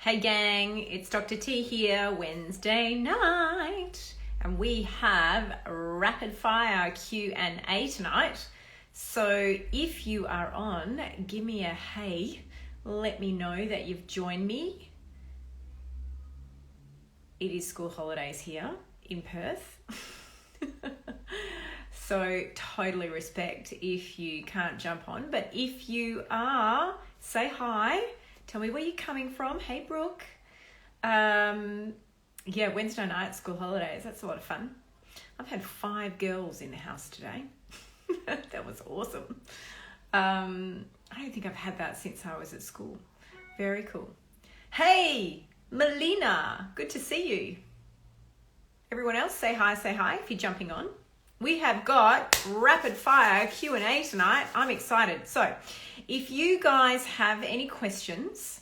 Hey gang, it's Dr. T here, Wednesday night, and we have rapid fire Q&A tonight. So if you are on, give me a hey, let me know that you've joined me. It is school holidays here in Perth. So totally respect if you can't jump on, but if you are, say hi. Tell me where you're coming from. Hey, Brooke. Yeah, Wednesday night, school holidays. That's a lot of fun. I've had 5 girls in the house today. That was awesome. I don't think I've had that since I was at school. Very cool. Hey, Melina. Good to see you. Everyone else, say hi if you're jumping on. We have got rapid fire Q&A tonight. I'm excited. So if you guys have any questions,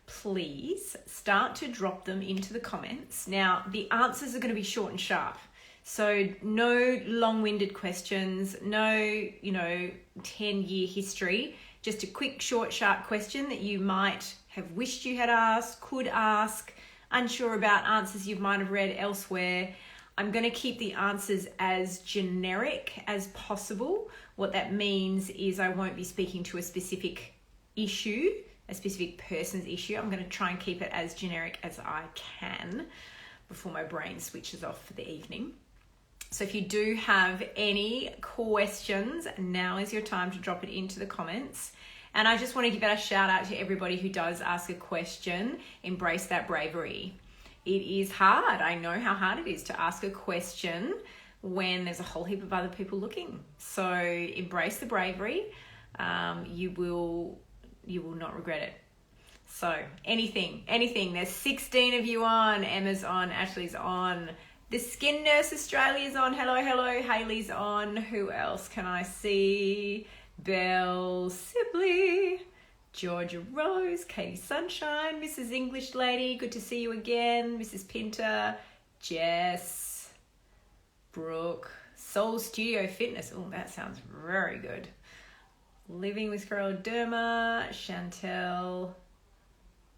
please start to drop them into the comments. Now, the answers are going to be short and sharp. So no long-winded questions, no, 10-year history, just a quick, short, sharp question that you might have wished you had asked, could ask, unsure about answers you might have read elsewhere. I'm going to keep the answers as generic as possible. What that means is I won't be speaking to a specific issue, a specific person's issue. I'm going to try and keep it as generic as I can before my brain switches off for the evening. So if you do have any questions, now is your time to drop it into the comments. And I just want to give a shout out to everybody who does ask a question. Embrace that bravery. It is hard. I know how hard it is to ask a question when there's a whole heap of other people looking. So embrace the bravery. You will not regret it. So anything. There's 16 of you on. Emma's on. Ashley's on. The Skin Nurse Australia's on. Hello. Hayley's on. Who else can I see? Belle Sibley. Georgia Rose, Katie Sunshine, Mrs. English Lady, good to see you again, Mrs. Pinter, Jess, Brooke, Soul Studio Fitness, oh that sounds very good, Living with Scleroderma, Chantel,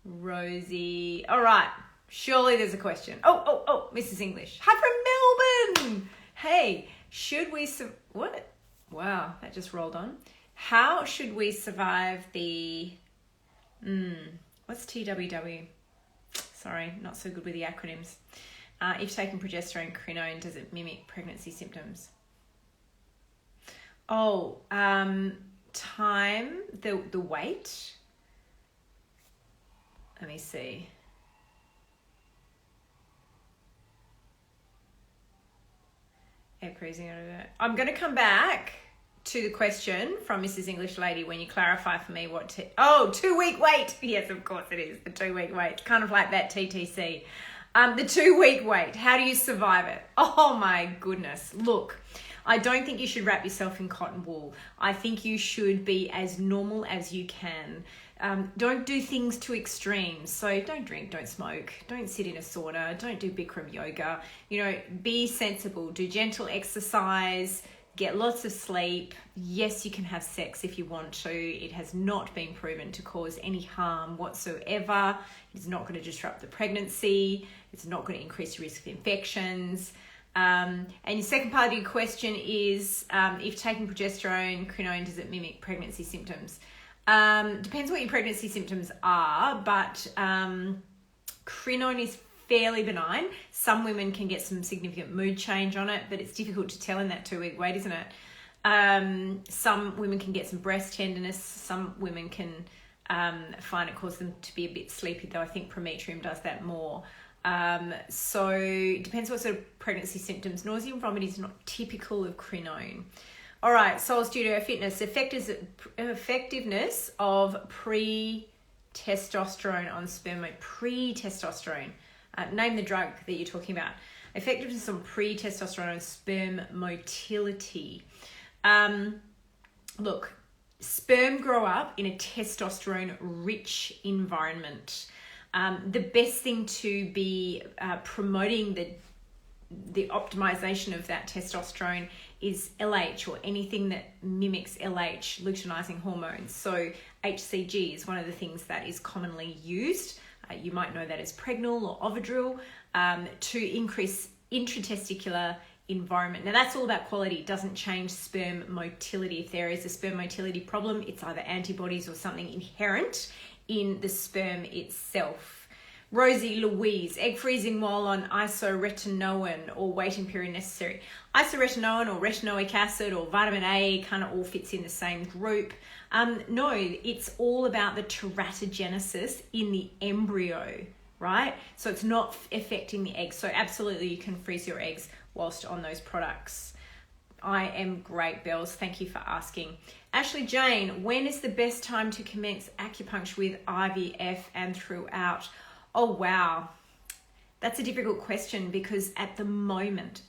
Rosie, all right, surely there's a question, oh, Mrs. English, hi from Melbourne, hey, should we, what, wow, that just rolled on. How should we survive the, what's TWW? Sorry, not so good with the acronyms. If taking progesterone, crinone, does it mimic pregnancy symptoms? Oh, time, the weight. Let me see. Air cruising. I'm going to come back to the question from Mrs. English Lady when you clarify for me what 2-week wait. Yes, of course it is, the 2-week wait. Kind of like that TTC. The 2-week wait, how do you survive it? Oh my goodness. Look, I don't think you should wrap yourself in cotton wool. I think you should be as normal as you can. Don't do things to extremes. So don't drink, don't smoke, don't sit in a sauna, don't do Bikram yoga. Be sensible, do gentle exercise, get lots of sleep. Yes, you can have sex if you want to. It has not been proven to cause any harm whatsoever. It's not going to disrupt the pregnancy. It's not going to increase the risk of infections. And the second part of your question is, if taking progesterone, crinone, does it mimic pregnancy symptoms? Depends what your pregnancy symptoms are, but crinone is fairly benign. Some women can get some significant mood change on it, but it's difficult to tell in that 2-week wait, isn't it? Some women can get some breast tenderness. Some women can find it cause them to be a bit sleepy, though I think Prometrium does that more. So it depends what sort of pregnancy symptoms. Nausea and vomiting is not typical of crinone. All right, Soul Studio Fitness, effectiveness of pre-testosterone on sperm, pre-testosterone. Name the drug that you're talking about. Effectiveness on pre-testosterone on sperm motility. Look, sperm grow up in a testosterone-rich environment. The best thing to be promoting the optimization of that testosterone is LH or anything that mimics LH, luteinizing hormones. So HCG is one of the things that is commonly used. You might know that as Pregnal or Ovidril, to increase intratesticular environment. Now that's all about quality. It doesn't change sperm motility. If there is a sperm motility problem, it's either antibodies or something inherent in the sperm itself. Rosie Louise, egg freezing while on isoretinoin or waiting period necessary. Isoretinoin or retinoic acid or vitamin A kind of all fits in the same group. No, it's all about the teratogenesis in the embryo, right? So it's not affecting the eggs. So absolutely you can freeze your eggs whilst on those products. I am great, Bells. Thank you for asking. Ashley Jane, when is the best time to commence acupuncture with IVF and throughout? Oh, wow. That's a difficult question because at the moment,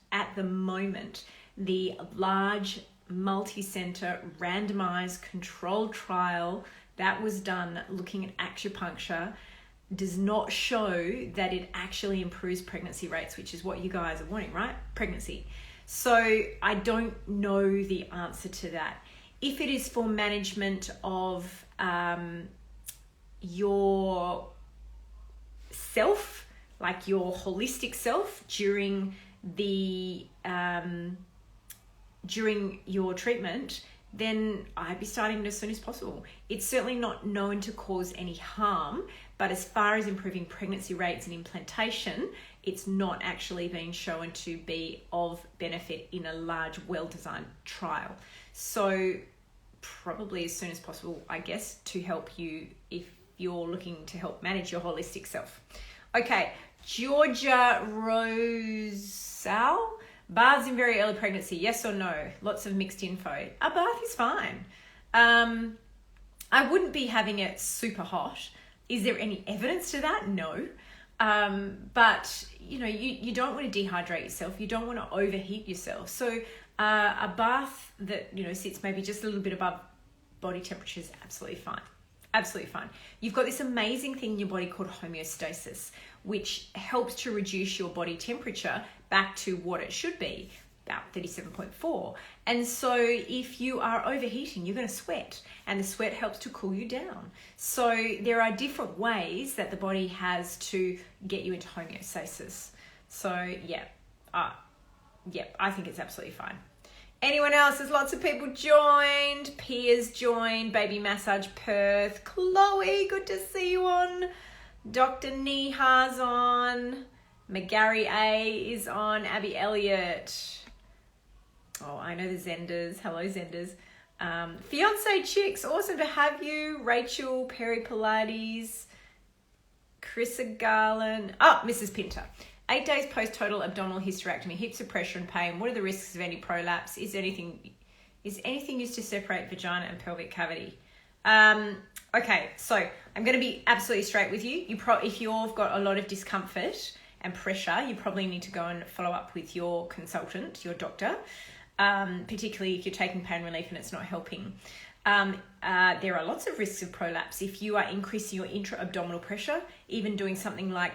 the large multi-center randomized controlled trial that was done looking at acupuncture does not show that it actually improves pregnancy rates, which is what you guys are wanting, right? Pregnancy. So I don't know the answer to that. If it is for management of your self, like your holistic self during your treatment, then I'd be starting it as soon as possible. It's certainly not known to cause any harm, but as far as improving pregnancy rates and implantation, it's not actually being shown to be of benefit in a large, well-designed trial. So probably as soon as possible, I guess, to help you if you're looking to help manage your holistic self. Okay, Georgia Rosal, baths in very early pregnancy, yes or no? Lots of mixed info. A bath is fine. I wouldn't be having it super hot. Is there any evidence to that? No. But you don't want to dehydrate yourself. You don't want to overheat yourself. So a bath that sits maybe just a little bit above body temperature is absolutely fine. Absolutely fine. You've got this amazing thing in your body called homeostasis, which helps to reduce your body temperature back to what it should be, about 37.4. And so if you are overheating, you're going to sweat, and the sweat helps to cool you down. So there are different ways that the body has to get you into homeostasis. So I think it's absolutely fine. Anyone else? There's lots of people joined. Piers joined. Baby Massage Perth. Chloe, good to see you on. Dr. Niha's on. McGarry A is on. Abby Elliott. Oh, I know the Zenders. Hello, Zenders. Fiance Chicks, awesome to have you. Rachel, Perry Pilates. Chrissa Garland. Oh, Mrs. Pinter. 8 days post-total abdominal hysterectomy, heaps of pressure and pain. What are the risks of any prolapse? Is anything used to separate vagina and pelvic cavity? Okay, so I'm going to be absolutely straight with you. If you've got a lot of discomfort and pressure, you probably need to go and follow up with your consultant, your doctor, particularly if you're taking pain relief and it's not helping. There are lots of risks of prolapse. If you are increasing your intra-abdominal pressure, even doing something like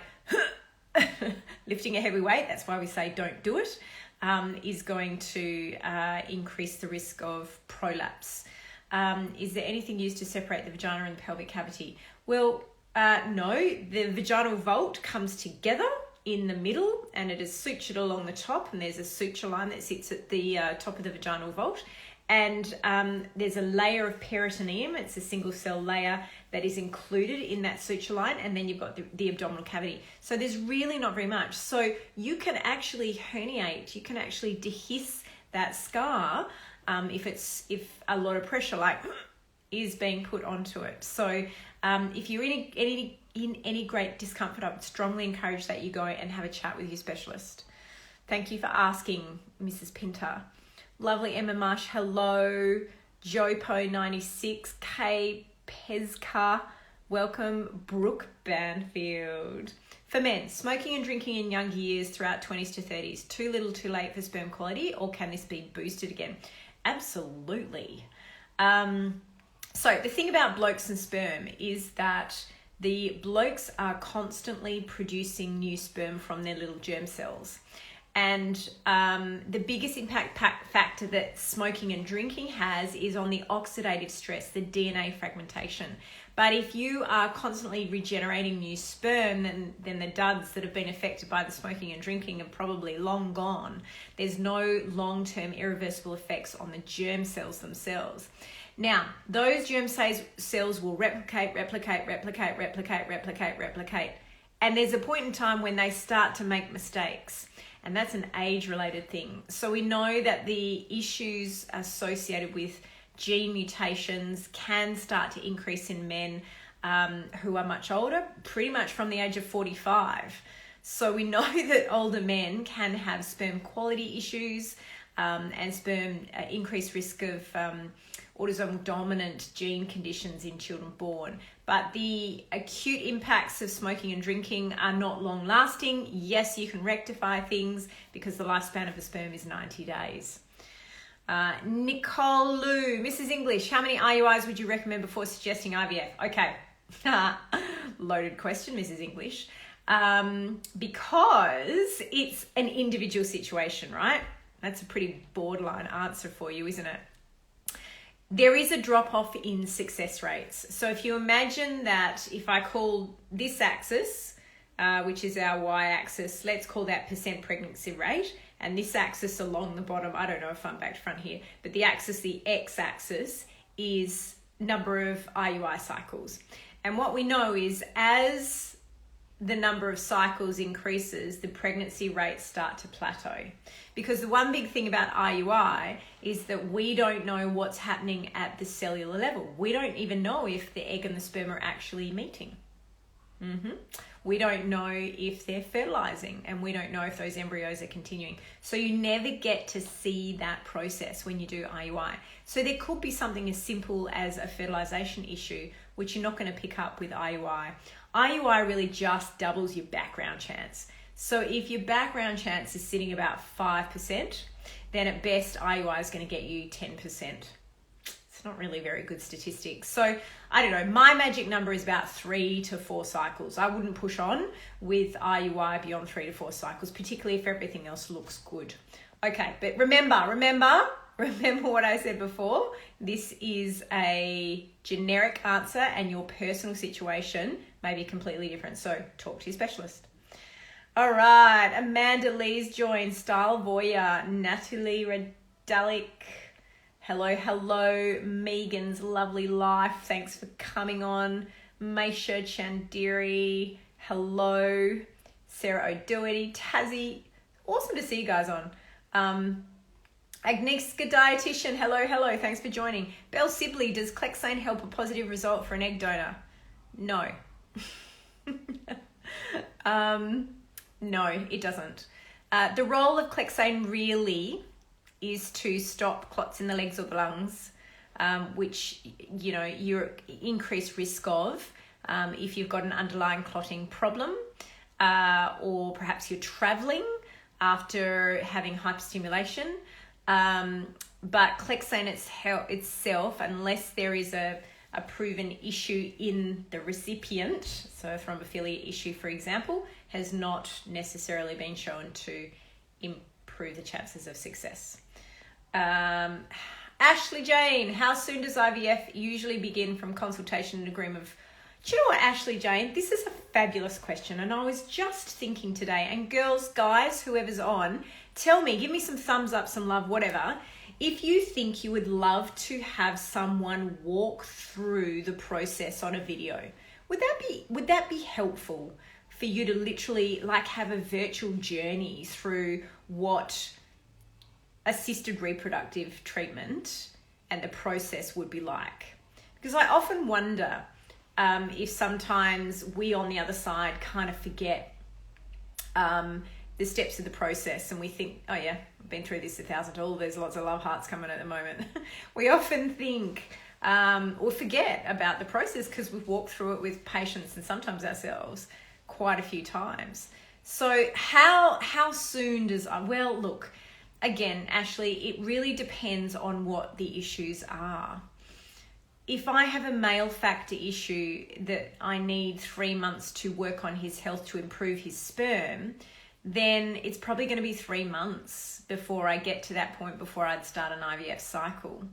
lifting a heavy weight, that's why we say don't do it, is going to increase the risk of prolapse. Is there anything used to separate the vagina and the pelvic cavity? Well, no, the vaginal vault comes together in the middle and it is sutured along the top, and there's a suture line that sits at the top of the vaginal vault. And there's a layer of peritoneum. It's a single cell layer that is included in that suture line, and then you've got the abdominal cavity. So there's really not very much. So you can actually herniate, you can actually dehiss that scar if a lot of pressure is being put onto it. So if you're in any great discomfort, I would strongly encourage that you go and have a chat with your specialist. Thank you for asking, Mrs. Pinter. Lovely Emma Marsh, hello. Jopo96, K Pezka, welcome. Brooke Banfield. For men, smoking and drinking in young years throughout 20s to 30s, too little too late for sperm quality, or can this be boosted again? Absolutely. So the thing about blokes and sperm is that the blokes are constantly producing new sperm from their little germ cells. And the biggest impact factor that smoking and drinking has is on the oxidative stress, the DNA fragmentation. But if you are constantly regenerating new sperm, then the duds that have been affected by the smoking and drinking are probably long gone. There's no long-term irreversible effects on the germ cells themselves. Now, those germ cells will replicate. And there's a point in time when they start to make mistakes. And that's an age-related thing. So we know that the issues associated with gene mutations can start to increase in men who are much older, pretty much from the age of 45. So we know that older men can have sperm quality issues and sperm increased risk of autosomal dominant gene conditions in children born. But the acute impacts of smoking and drinking are not long lasting. Yes, you can rectify things because the lifespan of a sperm is 90 days. Nicole Lou, Mrs. English, how many IUIs would you recommend before suggesting IVF? Okay, loaded question, Mrs. English. Because it's an individual situation, right? That's a pretty borderline answer for you, isn't it? There is a drop-off in success rates. So if you imagine that if I call this axis, which is our y-axis, let's call that percent pregnancy rate, and this axis along the bottom, I don't know if I'm back to front here, but the axis, the x-axis, is number of IUI cycles. And what we know is as the number of cycles increases, the pregnancy rates start to plateau. Because the one big thing about IUI is that we don't know what's happening at the cellular level. We don't even know if the egg and the sperm are actually meeting. We don't know if they're fertilizing, and we don't know if those embryos are continuing. So you never get to see that process when you do IUI. So there could be something as simple as a fertilization issue, which you're not going to pick up with IUI. IUI really just doubles your background chance. So if your background chance is sitting about 5%, then at best IUI is going to get you 10%. It's not really very good statistics. So I don't know, my magic number is about 3 to 4 cycles. I wouldn't push on with IUI beyond 3 to 4 cycles, particularly if everything else looks good. Okay, but remember what I said before. This is a generic answer and your personal situation may be completely different. So talk to your specialist. All right, Amanda Lee's joined, Style Voya, Natalie Redalic. Hello, Megan's Lovely Life. Thanks for coming on. Maisha Chandiri. Hello. Sarah O'Doherty. Tazzy. Awesome to see you guys on. Agnieszka Dietitian. Hello. Thanks for joining. Belle Sibley. Does Clexsane help a positive result for an egg donor? No. No, it doesn't. The role of Clexsane really is to stop clots in the legs or the lungs, which, you're increased risk of if you've got an underlying clotting problem, or perhaps you're traveling after having hyperstimulation. But Clexsane itself, unless there is a proven issue in the recipient, so a thrombophilia issue, for example, has not necessarily been shown to improve the chances of success. Ashley Jane, how soon does IVF usually begin from consultation and agreement of... Do you know what, Ashley Jane? This is a fabulous question, and I was just thinking today, and girls, guys, whoever's on, tell me, give me some thumbs up, some love, whatever, if you think you would love to have someone walk through the process on a video. Would that be helpful for you to literally have a virtual journey through what assisted reproductive treatment and the process would be like? Because I often wonder if sometimes we on the other side kind of forget the steps of the process, and we think, oh yeah, I've been through this 1,000 times, there's lots of love hearts coming at the moment. We often think or forget about the process because we've walked through it with patients and sometimes ourselves quite a few times. So how soon does... Well, look, again, Ashley, it really depends on what the issues are. If I have a male factor issue that I need 3 months to work on his health to improve his sperm, then it's probably going to be 3 months before I get to that point before I'd start an IVF cycle.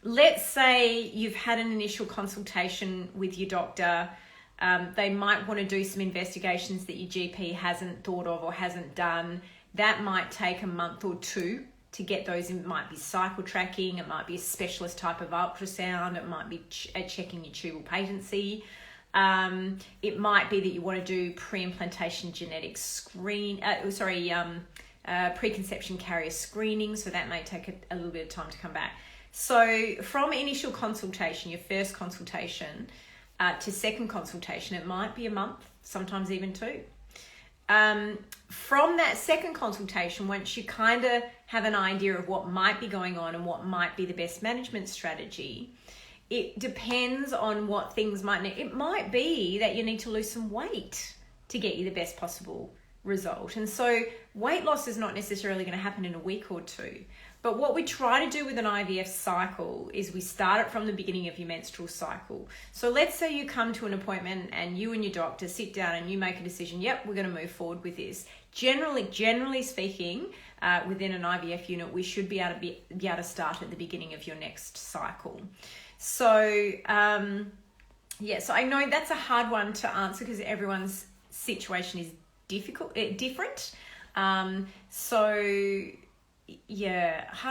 Let's say you've had an initial consultation with your doctor. They might want to do some investigations that your GP hasn't thought of or hasn't done. That might take a month or two to get those. It might be cycle tracking, it might be a specialist type of ultrasound, it might be checking your tubal patency. It might be that you want to do pre-implantation genetic preconception carrier screening, so that may take a little bit of time to come back. So from initial consultation, your first consultation, to second consultation, it might be a month, sometimes even 2. From that second consultation, once you kind of have an idea of what might be going on and what might be the best management strategy, it depends on what things might need. It might be that you need to lose some weight to get you the best possible result. And so weight loss is not necessarily going to happen in a week or 2. But what we try to do with an IVF cycle is we start it from the beginning of your menstrual cycle. So let's say you come to an appointment and you and your doctor sit down and you make a decision, yep, we're going to move forward with this. Generally speaking, within an IVF unit, we should be able to start at the beginning of your next cycle. So, so I know that's a hard one to answer because everyone's situation is different. Hard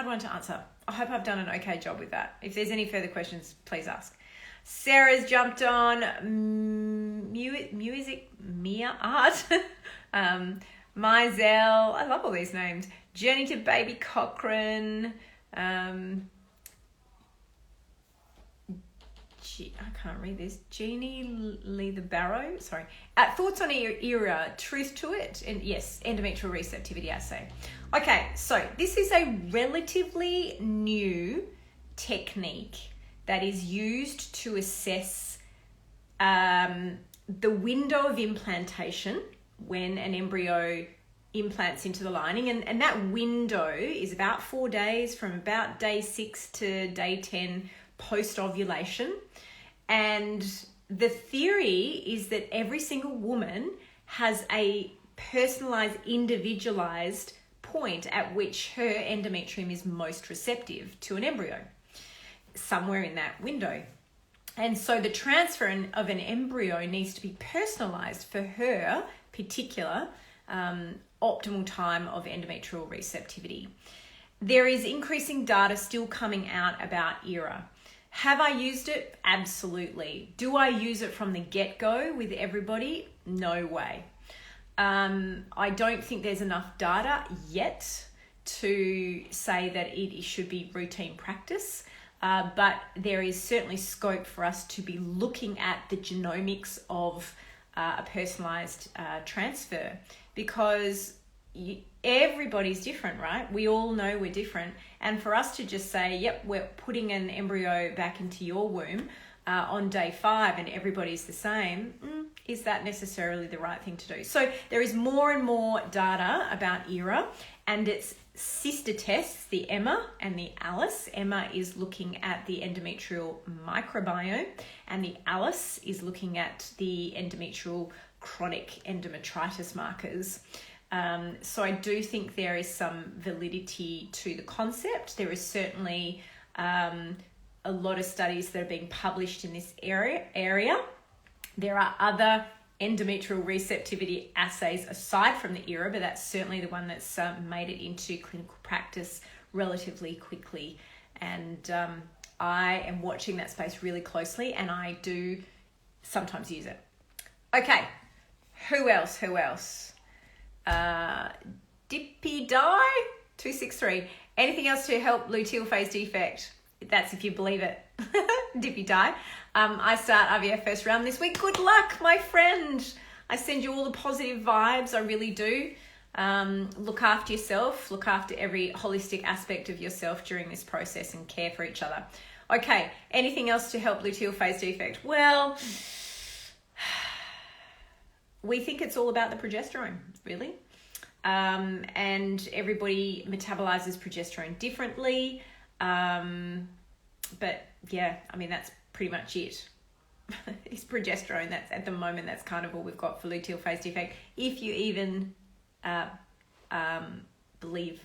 one to answer. I hope I've done an okay job with that. If there's any further questions, please ask. Sarah's jumped on. Music, Mia Art. Mizell. I love all these names. Journey to Baby Cochrane. I can't read this. Jeannie Lee the Barrow. Sorry. Thoughts on ERA, truth to it? And yes, endometrial receptivity assay. Okay, so this is a relatively new technique that is used to assess the window of implantation when an embryo implants into the lining. And that window is about 4 days, from about day 6 to day 10 post-ovulation. And the theory is that every single woman has a personalized, individualized point at which her endometrium is most receptive to an embryo, somewhere in that window. And so the transfer of an embryo needs to be personalized for her particular optimal time of endometrial receptivity. There is increasing data still coming out about ERA. Have I used it? Absolutely. Do I use it from the get-go with everybody? No way. I don't think there's enough data yet to say that it should be routine practice, but there is certainly scope for us to be looking at the genomics of a personalized transfer, because everybody's different, right? We all know we're different. And for us to just say, yep, we're putting an embryo back into your womb on day 5 and everybody's the same, is that necessarily the right thing to do? So there is more and more data about ERA and its sister tests, the EMMA and the Iuis. EMMA is looking at the endometrial microbiome and the Iuis is looking at the endometrial chronic endometritis markers. So I do think there is some validity to the concept. There is certainly a lot of studies that are being published in this area. There are other endometrial receptivity assays aside from the ERA, but that's certainly the one that's made it into clinical practice relatively quickly. And I am watching that space really closely, and I do sometimes use it. Okay, who else? Dippy Die 263. Anything else to help luteal phase defect? That's if you believe it. Dippy Die. I start IVF first round this week. Good luck, my friend. I send you all the positive vibes. I really do. Look after yourself. Look after every holistic aspect of yourself during this process and care for each other. Okay, anything else to help luteal phase defect? Well, we think it's all about the progesterone, really. And everybody metabolizes progesterone differently. But yeah, I mean, that's pretty much it. is progesterone. That's at the moment, that's kind of all we've got for luteal phase defect. If you even believe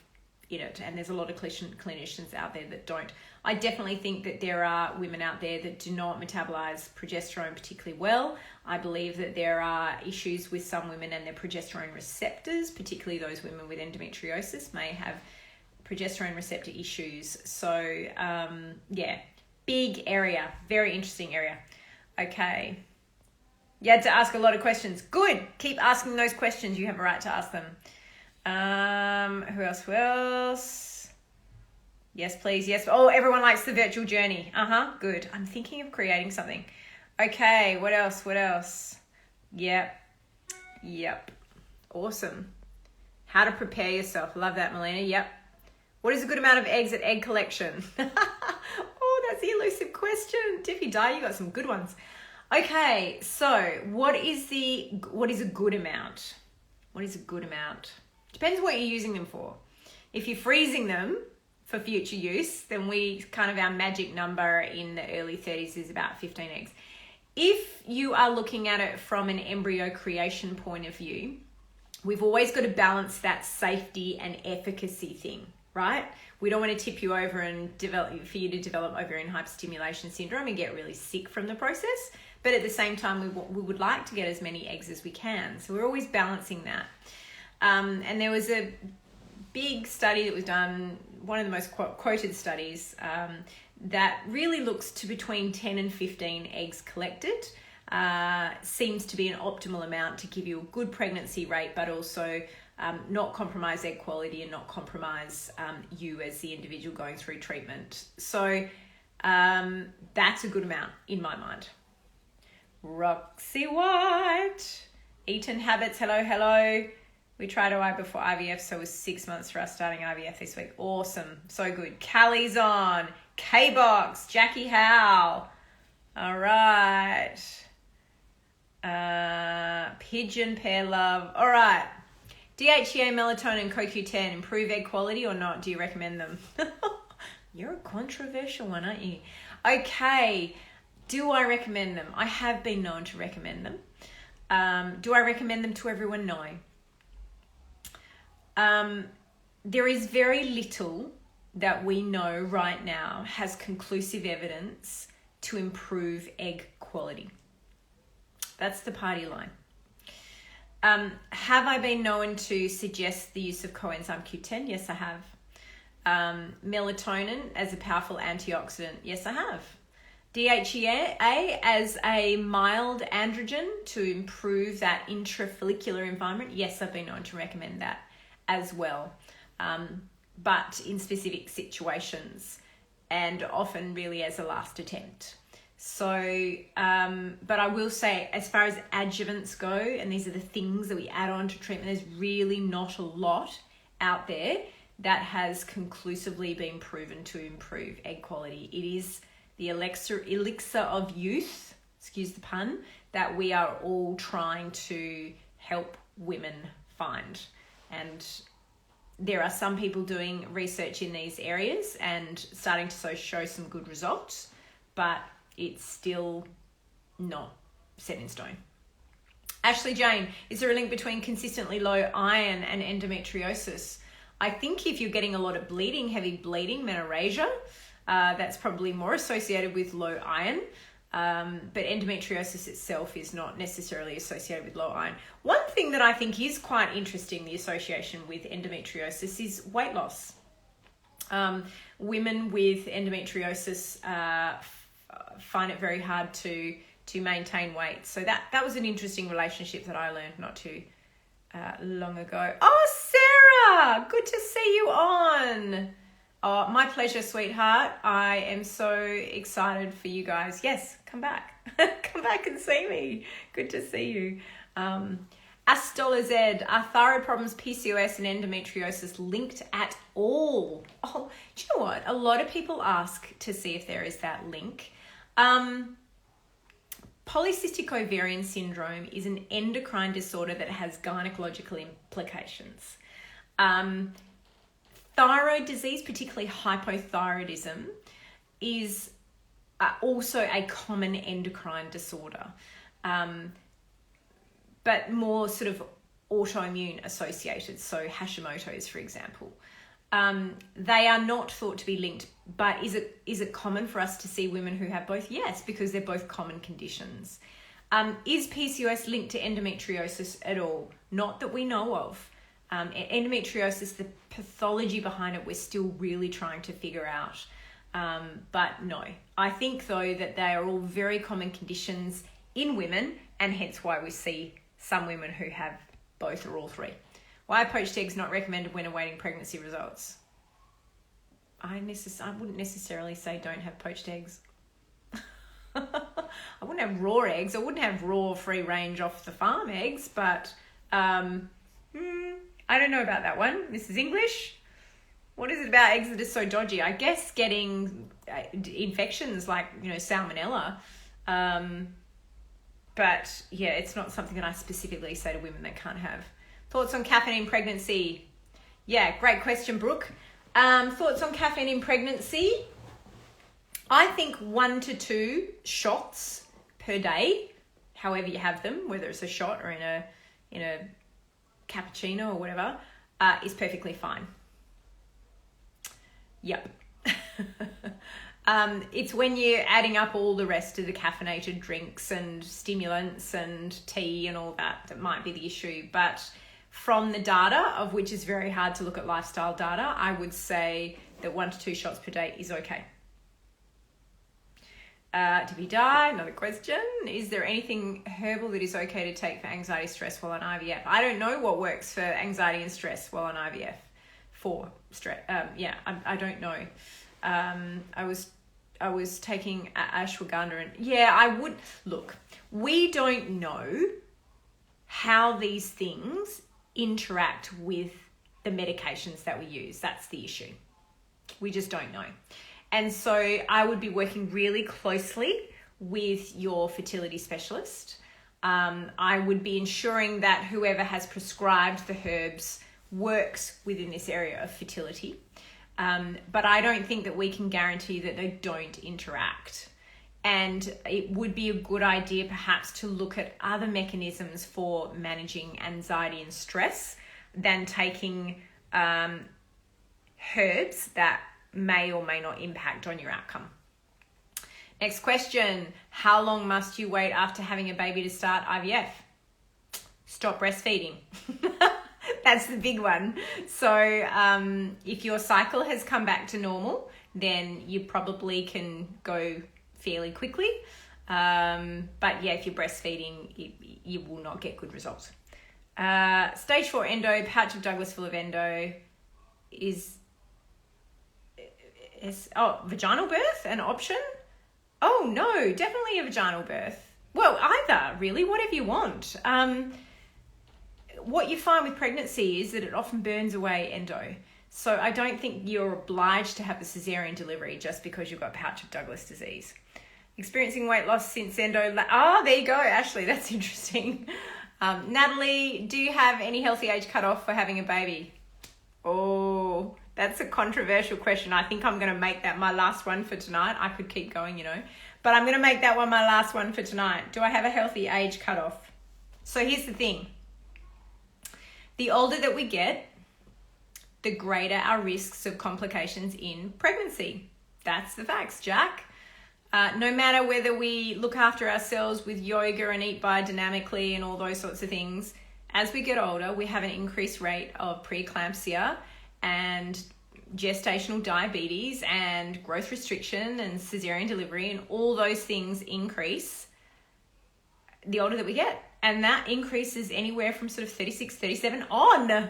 in it, and there's a lot of clinicians out there that don't. I definitely think that there are women out there that do not metabolize progesterone particularly well. I believe that there are issues with some women and their progesterone receptors, particularly those women with endometriosis may have progesterone receptor issues. So yeah, big area, very interesting area. Okay. You had to ask a lot of questions. Good. Keep asking those questions. You have a right to ask them. Who else? Yes, please. Yes. Oh, everyone likes the virtual journey. Good. I'm thinking of creating something. Okay. What else? Yep. Awesome. How to prepare yourself. Love that, Melina. Yep. What is a good amount of eggs at egg collection? Oh, that's the elusive question. Tiffy Dye, you got some good ones. Okay, so what is a good amount? What is a good amount? Depends what you're using them for. If you're freezing them for future use, then our magic number in the early 30s is about 15 eggs. If you are looking at it from an embryo creation point of view, we've always got to balance that safety and efficacy thing, right? We don't want to tip you over and for you to develop ovarian hyperstimulation syndrome and get really sick from the process. But at the same time, we would like to get as many eggs as we can. So we're always balancing that. And there was a big study that was done, one of the most quoted studies, that really looks to between 10 and 15 eggs collected. Seems to be an optimal amount to give you a good pregnancy rate, but also not compromise egg quality and not compromise you as the individual going through treatment. So that's a good amount in my mind. Roxy White, Eaton Habits, hello. We tried OI before IVF, so it was 6 months for us starting IVF this week. Awesome, so good. Callie's on, K-Box, Jackie Howe. All right. Pigeon Pear Love. All right. DHEA, melatonin, CoQ10, improve egg quality or not? Do you recommend them? You're a controversial one, aren't you? Okay. Do I recommend them? I have been known to recommend them. Do I recommend them to everyone? No. There is very little that we know right now has conclusive evidence to improve egg quality. That's the party line. Have I been known to suggest the use of coenzyme Q10? Yes, I have. Melatonin as a powerful antioxidant? Yes, I have. DHEA as a mild androgen to improve that intrafollicular environment? Yes, I've been known to recommend that as well. But in specific situations and often really as a last attempt. So, but I will say, as far as adjuvants go, and these are the things that we add on to treatment, there's really not a lot out there that has conclusively been proven to improve egg quality. It is the elixir of youth, excuse the pun, that we are all trying to help women find. And there are some people doing research in these areas and starting to show some good results, but it's still not set in stone. Ashley Jane, is there a link between consistently low iron and endometriosis? I think if you're getting a lot of bleeding, heavy bleeding, menorrhagia, that's probably more associated with low iron. But endometriosis itself is not necessarily associated with low iron. One thing that I think is quite interesting, the association with endometriosis, is weight loss. Women with endometriosis find it very hard to maintain weight. So that was an interesting relationship that I learned not too long ago. Oh, Sarah, good to see you on. Oh, my pleasure, sweetheart. I am so excited for you guys. Yes, come back. Come back and see me. Good to see you. Astola Z, are thyroid problems, PCOS and endometriosis linked at all? Oh, do you know what? A lot of people ask to see if there is that link. Polycystic ovarian syndrome is an endocrine disorder that has gynecological implications. Thyroid disease, particularly hypothyroidism, is also a common endocrine disorder, but more sort of autoimmune associated. So Hashimoto's, for example. They are not thought to be linked, but is it common for us to see women who have both? Yes, because they're both common conditions. Is PCOS linked to endometriosis at all? Not that we know of. Endometriosis, the pathology behind it, we're still really trying to figure out. But no, I think though that they are all very common conditions in women, and hence why we see some women who have both or all three. Why are poached eggs not recommended when awaiting pregnancy results? I wouldn't necessarily say don't have poached eggs. I wouldn't have raw eggs. I wouldn't have raw free range off the farm eggs, but I don't know about that one. This is English. What is it about eggs that is so dodgy? I guess getting infections like, salmonella. But yeah, it's not something that I specifically say to women that can't have. Thoughts on caffeine in pregnancy? Yeah, great question, Brooke. Thoughts on caffeine in pregnancy? I think 1 to 2 shots per day, however you have them, whether it's a shot or in a cappuccino or whatever, is perfectly fine. Yep. It's when you're adding up all the rest of the caffeinated drinks and stimulants and tea and all that might be the issue. But from the data, of which is very hard to look at lifestyle data, I would say that 1 to 2 shots per day is okay. Did we die? Another question. Is there anything herbal that is okay to take for anxiety, stress while on IVF? I don't know what works for anxiety and stress while on IVF. For stress, I don't know. I was taking ashwagandha and I would look. We don't know how these things interact with the medications that we use. That's the issue. We just don't know. And so I would be working really closely with your fertility specialist. I would be ensuring that whoever has prescribed the herbs works within this area of fertility. But I don't think that we can guarantee that they don't interact. And it would be a good idea perhaps to look at other mechanisms for managing anxiety and stress than taking herbs that may or may not impact on your outcome. Next question. How long must you wait after having a baby to start IVF? Stop breastfeeding. That's the big one. So if your cycle has come back to normal, then you probably can go fairly quickly. But yeah, if you're breastfeeding, you will not get good results. Stage 4 endo, pouch of Douglas full of endo is vaginal birth an option? Oh no, definitely a vaginal birth. Well, either really, whatever you want. What you find with pregnancy is that it often burns away endo. So I don't think you're obliged to have a cesarean delivery just because you've got pouch of Douglas disease. Experiencing weight loss since endo. There you go, Ashley. That's interesting. Natalie, do you have any healthy age cutoff for having a baby? Oh, that's a controversial question. I think I'm going to make that my last one for tonight. I could keep going, but I'm going to make that one my last one for tonight. Do I have a healthy age cutoff? So here's the thing. The older that we get, the greater our risks of complications in pregnancy. That's the facts, Jack. No matter whether we look after ourselves with yoga and eat biodynamically and all those sorts of things, as we get older, we have an increased rate of preeclampsia and gestational diabetes and growth restriction and cesarean delivery, and all those things increase the older that we get. And that increases anywhere from sort of 36, 37 on.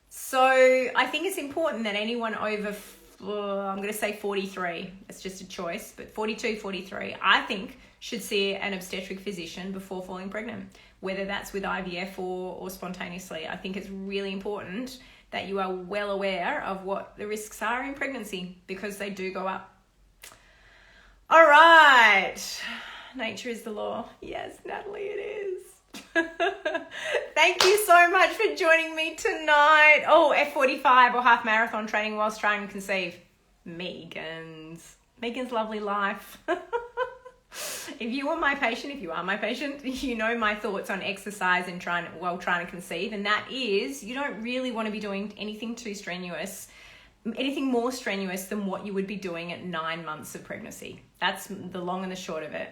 So I think it's important that anyone over, I'm going to say 43, it's just a choice, but 42, 43, I think should see an obstetric physician before falling pregnant, whether that's with IVF or spontaneously. I think it's really important that you are well aware of what the risks are in pregnancy, because they do go up. All right. Nature is the law. Yes, Natalie, it is. Thank you so much for joining me tonight. Oh, F45 or half marathon training whilst trying to conceive. Megans. Megan's lovely life. If you are my patient, you know my thoughts on exercise and trying to conceive, and that is you don't really want to be doing anything too strenuous, anything more strenuous than what you would be doing at 9 months of pregnancy. That's the long and the short of it.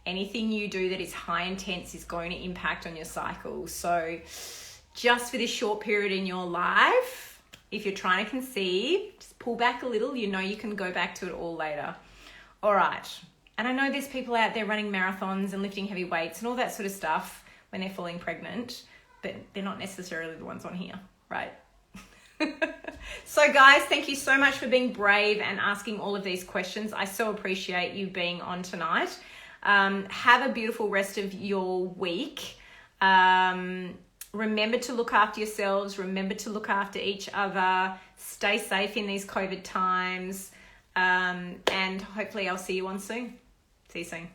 Anything you do that is high intense is going to impact on your cycle. So just for this short period in your life, if you're trying to conceive, just pull back a little. You know you can go back to it all later. All right. And I know there's people out there running marathons and lifting heavy weights and all that sort of stuff when they're falling pregnant, but they're not necessarily the ones on here, right? So guys, thank you so much for being brave and asking all of these questions. I so appreciate you being on tonight. Have a beautiful rest of your week. Remember to look after yourselves. Remember to look after each other. Stay safe in these COVID times. And hopefully I'll see you on soon. See you soon.